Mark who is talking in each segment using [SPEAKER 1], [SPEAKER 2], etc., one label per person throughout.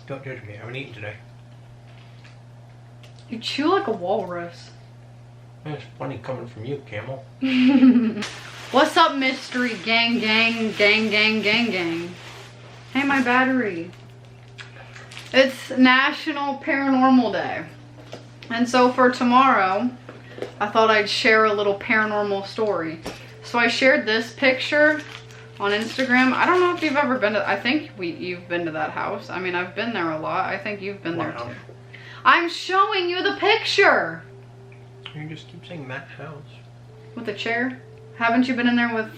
[SPEAKER 1] Don't judge me. I haven't eaten today.
[SPEAKER 2] You chew like a walrus.
[SPEAKER 1] There's plenty coming from you, camel.
[SPEAKER 2] What's up, mystery gang, gang, gang, gang, gang, gang? Hey, my battery. It's National Paranormal Day. And so for tomorrow, I thought I'd share a little paranormal story. So I shared this picture on Instagram. I don't know if you've ever been to, I think you've been to that house. I mean, I've been there a lot. I think you've been there too. I'm showing you the picture.
[SPEAKER 1] You just keep saying Matt's house.
[SPEAKER 2] With the chair? Haven't you been in there with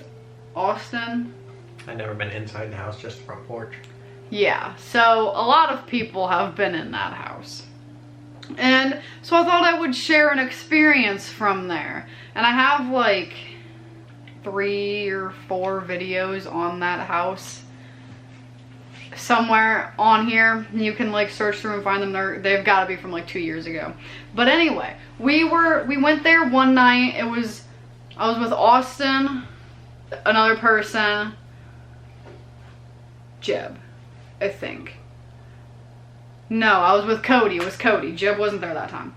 [SPEAKER 2] Austin?
[SPEAKER 1] I've never been inside the house, just the front porch.
[SPEAKER 2] Yeah, so a lot of people have been in that house. And so I thought I would share an experience from there. And I have like 3 or 4 videos on that house somewhere on here. You can like search through and find them. They've got to be from like 2 years ago. But anyway, we went there one night. I was with Austin, another person, Jeb, I think. No, I was with Cody. It was Cody. Jeb wasn't there that time.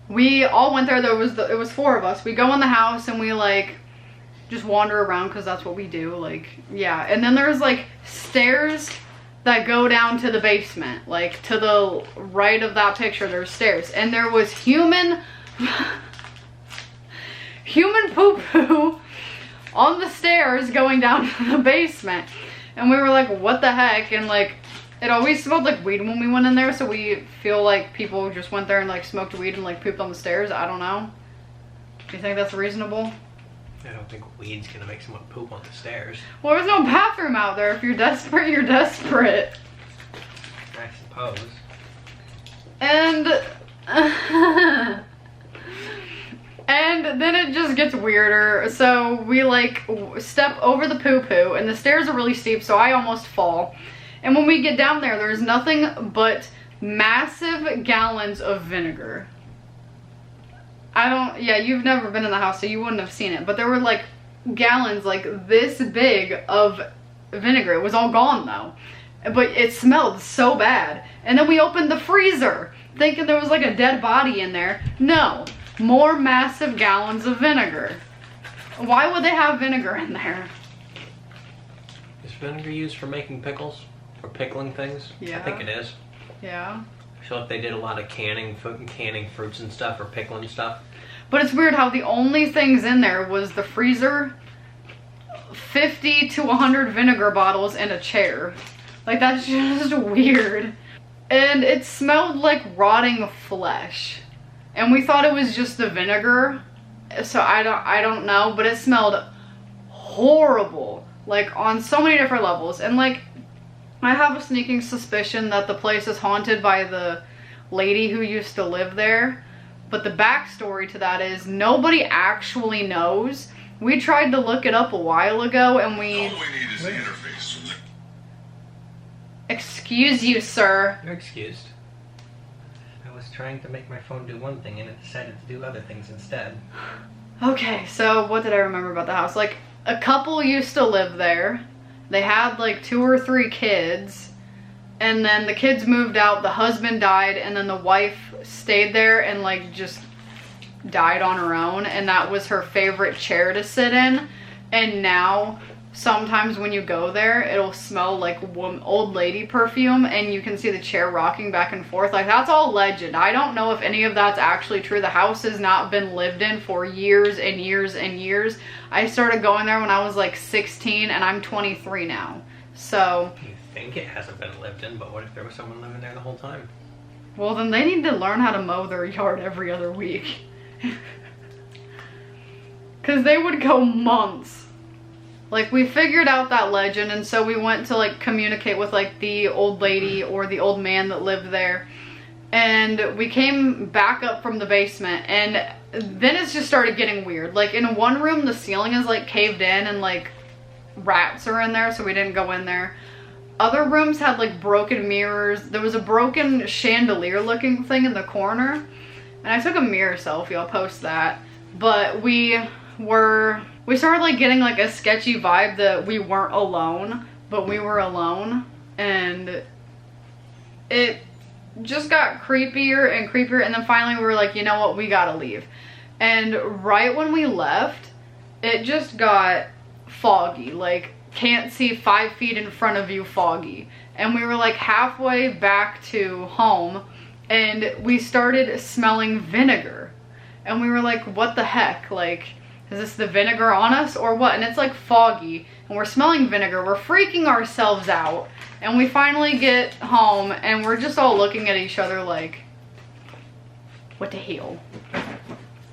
[SPEAKER 2] We all went there. It was 4 of us. We go in the house and we like just wander around because that's what we do. Like, yeah. And then there's like stairs that go down to the basement. Like to the right of that picture, there's stairs. And there was human poo-poo on the stairs going down to the basement. And we were like, what the heck? And like, it always smelled like weed when we went in there, so we feel like people just went there and like smoked weed and like pooped on the stairs. I don't know. Do you think that's reasonable?
[SPEAKER 1] I don't think weed's gonna make someone poop on the stairs. Well,
[SPEAKER 2] there's no bathroom out there. If you're desperate, you're desperate.
[SPEAKER 1] I suppose.
[SPEAKER 2] And and then it just gets weirder. So we like step over the poo-poo and the stairs are really steep, so I almost fall. And when we get down there, there's nothing but massive gallons of vinegar. Yeah, you've never been in the house, so you wouldn't have seen it. But there were like gallons like this big of vinegar. It was all gone though. But it smelled so bad. And then we opened the freezer, thinking there was like a dead body in there. No, more massive gallons of vinegar. Why would they have vinegar in there?
[SPEAKER 1] Is vinegar used for making pickles? Or pickling things?
[SPEAKER 2] Yeah.
[SPEAKER 1] I think it is.
[SPEAKER 2] Yeah.
[SPEAKER 1] I feel like they did a lot of canning fruits and stuff, or pickling stuff.
[SPEAKER 2] But it's weird how the only things in there was the freezer, 50 to 100 vinegar bottles, and a chair. Like, that's just weird. And it smelled like rotting flesh. And we thought it was just the vinegar. So I don't know, but it smelled horrible. Like, on so many different levels. And like, I have a sneaking suspicion that the place is haunted by the lady who used to live there. But the backstory to that is nobody actually knows. We tried to look it up a while ago and
[SPEAKER 3] All we need is the interface.
[SPEAKER 2] Excuse you, sir.
[SPEAKER 1] You're excused. I was trying to make my phone do one thing and it decided to do other things instead.
[SPEAKER 2] Okay, so what did I remember about the house? Like, a couple used to live there. They had like 2 or 3 kids, and then the kids moved out, the husband died, and then the wife stayed there and like just died on her own, and that was her favorite chair to sit in. And now sometimes when you go there, it'll smell like old lady perfume, and you can see the chair rocking back and forth. Like, that's all legend. I don't know if any of that's actually true. The house has not been lived in for years and years and years. I started going there when I was like 16, and I'm 23 now. So
[SPEAKER 1] you think it hasn't been lived in, but what if there was someone living there the whole time?
[SPEAKER 2] Well, then they need to learn how to mow their yard every other week. Because they would go months. Like, we figured out that legend, and so we went to like communicate with like the old lady or the old man that lived there. And we came back up from the basement, and then it's just started getting weird. Like, in one room, the ceiling is like caved in and like rats are in there, so we didn't go in there. Other rooms had like broken mirrors. There was a broken chandelier looking thing in the corner. And I took a mirror selfie, I'll post that. But we started like getting like a sketchy vibe that we weren't alone, but we were alone. And it just got creepier and creepier, and then finally we were like, you know what, we gotta leave. And right when we left, it just got foggy, like can't see 5 feet in front of you foggy. And we were like halfway back to home and we started smelling vinegar. And we were like, what the heck? Like, is this the vinegar on us or what? And it's like foggy and we're smelling vinegar. We're freaking ourselves out. And we finally get home and we're just all looking at each other like, what the hell?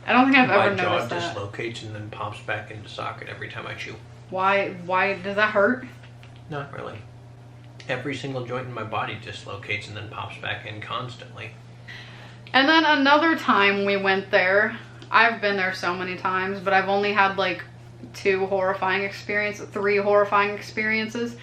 [SPEAKER 2] I don't think I've ever noticed
[SPEAKER 4] My jaw
[SPEAKER 2] that.
[SPEAKER 4] dislocates and then pops back into socket every time I chew.
[SPEAKER 2] Why does that hurt?
[SPEAKER 4] Not really. Every single joint in my body dislocates and then pops back in constantly.
[SPEAKER 2] And then another time we went there, I've been there so many times, but I've only had like 3 horrifying experiences.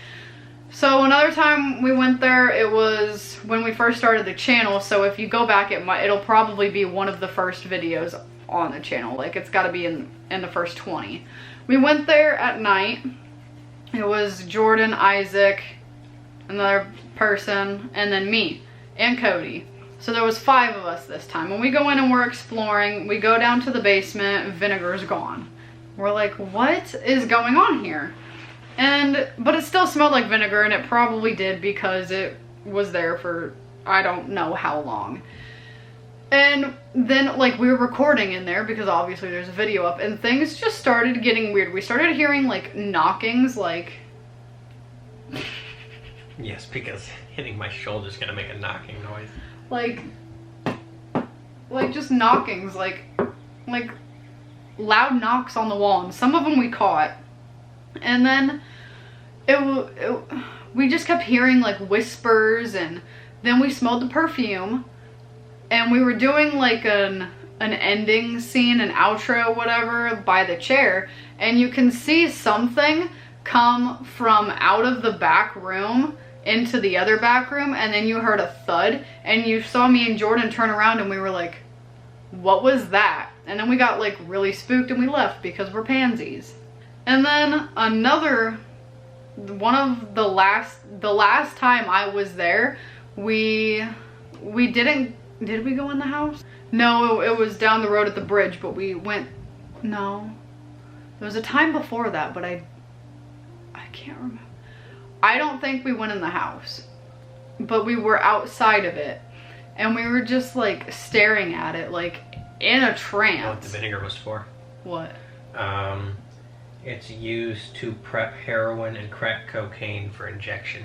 [SPEAKER 2] So another time we went there, it was when we first started the channel. So if you go back, it'll probably be one of the first videos on the channel. Like it's gotta be in the first 20. We went there at night. It was Jordan, Isaac, another person, and then me and Cody. So there was 5 of us this time. When we go in and we're exploring, we go down to the basement, vinegar's gone. We're like, what is going on here? But it still smelled like vinegar, and it probably did because it was there for I don't know how long. And then like we were recording in there because obviously there's a video up, and things just started getting weird. We started hearing like knockings, like
[SPEAKER 4] Yes, because hitting my shoulder is gonna make a knocking noise.
[SPEAKER 2] like just knockings, like loud knocks on the wall, and some of them we caught. And then we just kept hearing like whispers, and then we smelled the perfume, and we were doing like an ending scene, an outro, whatever, by the chair, and you can see something come from out of the back room into the other back room, and then you heard a thud, and you saw me and Jordan turn around, and we were like, what was that? And then we got like really spooked and we left because we're pansies. And then the last time I was there, did we go in the house? No, it was down the road at the bridge, but we went, no. There was a time before that, but I can't remember. I don't think we went in the house, but we were outside of it, and we were just like staring at it like in a trance.
[SPEAKER 4] You know what the vinegar was for?
[SPEAKER 2] What?
[SPEAKER 4] It's used to prep heroin and crack cocaine for injection.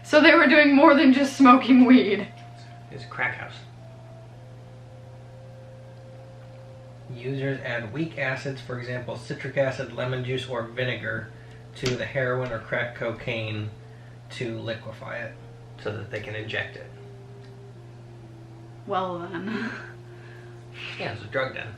[SPEAKER 2] So they were doing more than just smoking weed.
[SPEAKER 4] It's a crack house. Users add weak acids, for example, citric acid, lemon juice, or vinegar to the heroin or crack cocaine to liquefy it so that they can inject it.
[SPEAKER 2] Well then.
[SPEAKER 4] Yeah, it's a drug den.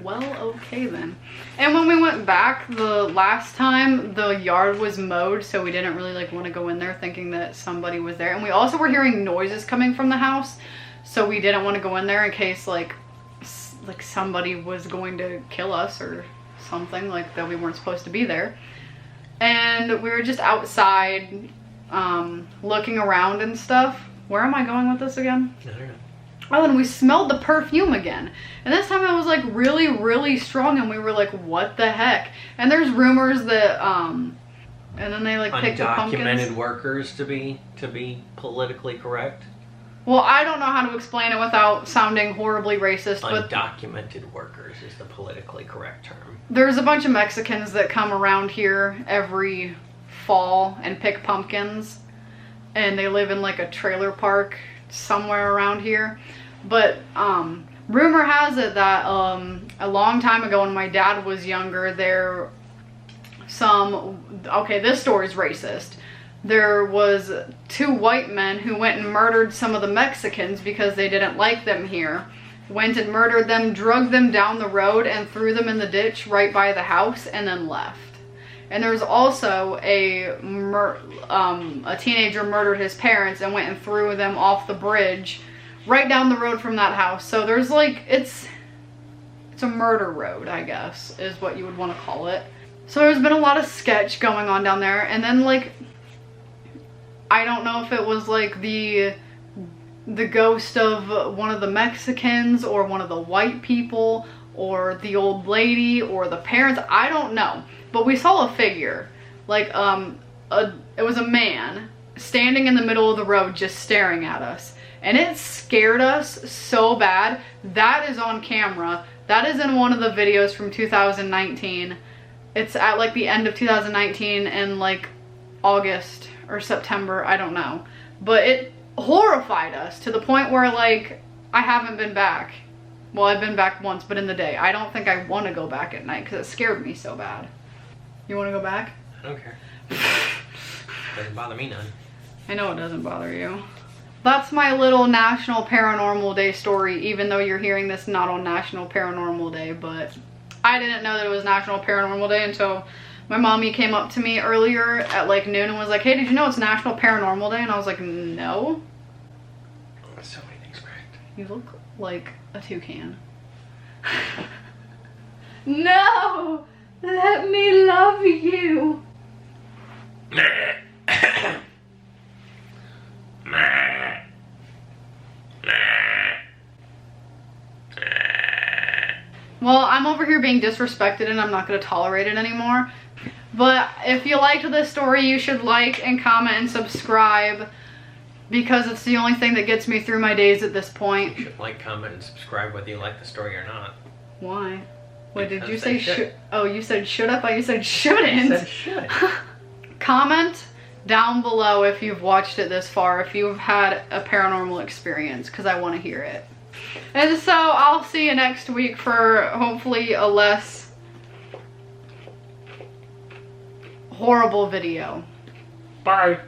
[SPEAKER 2] Well, okay then. And when we went back the last time, the yard was mowed, so we didn't really like want to go in there thinking that somebody was there. And we also were hearing noises coming from the house, so we didn't want to go in there in case like somebody was going to kill us or something, like that we weren't supposed to be there. And we were just outside looking around and stuff. Where am I going with this again?
[SPEAKER 4] I don't know.
[SPEAKER 2] Oh, and we smelled the perfume again. And this time it was like really, really strong, and we were like, what the heck? And there's rumors that, and then they like picked the pumpkins.
[SPEAKER 4] Undocumented workers, to be politically correct.
[SPEAKER 2] Well, I don't know how to explain it without sounding horribly racist, but
[SPEAKER 4] Undocumented workers is the politically correct term.
[SPEAKER 2] there's a bunch of Mexicans that come around here every fall and pick pumpkins. And they live in like a trailer park somewhere around here. But rumor has it that a long time ago when my dad was younger, okay, this story's racist. There was 2 white men who went and murdered some of the Mexicans because they didn't like them here. Went and murdered them, drugged them down the road, and threw them in the ditch right by the house, and then left. And there was also a teenager murdered his parents and went and threw them off the bridge right down the road from that house. So there's like, it's a murder road, I guess, is what you would want to call it. So there's been a lot of sketch going on down there, and then like, I don't know if it was like the ghost of one of the Mexicans or one of the white people or the old lady or the parents, I don't know. But we saw a figure, like it was a man standing in the middle of the road just staring at us. And it scared us so bad. That is on camera. That is in one of the videos from 2019. It's at like the end of 2019 and like August or September, I don't know. But it horrified us to the point where like I haven't been back. Well, I've been back once, but in the day. I don't think I want to go back at night because it scared me so bad. You want to go back?
[SPEAKER 4] I don't care. Doesn't bother me none.
[SPEAKER 2] I know it doesn't bother you. That's my little National Paranormal Day story, even though you're hearing this not on National Paranormal Day, but I didn't know that it was National Paranormal Day until my mommy came up to me earlier at like noon and was like, hey, did you know it's National Paranormal Day? And I was like, no.
[SPEAKER 4] That's so many things correct.
[SPEAKER 2] You look like a toucan. No! Let me love you. Well, I'm over here being disrespected and I'm not going to tolerate it anymore. But if you liked this story, you should like and comment and subscribe because it's the only thing that gets me through my days at this point.
[SPEAKER 4] You should like, comment, and subscribe whether you like the story or not.
[SPEAKER 2] Why? Wait, did
[SPEAKER 4] Because
[SPEAKER 2] you
[SPEAKER 4] they
[SPEAKER 2] say
[SPEAKER 4] should.
[SPEAKER 2] Oh, you said should I thought you said shouldn't.
[SPEAKER 4] I said should.
[SPEAKER 2] Comment down below if you've watched it this far, if you've had a paranormal experience, because I want to hear it. And so I'll see you next week for hopefully a less horrible video.
[SPEAKER 4] Bye.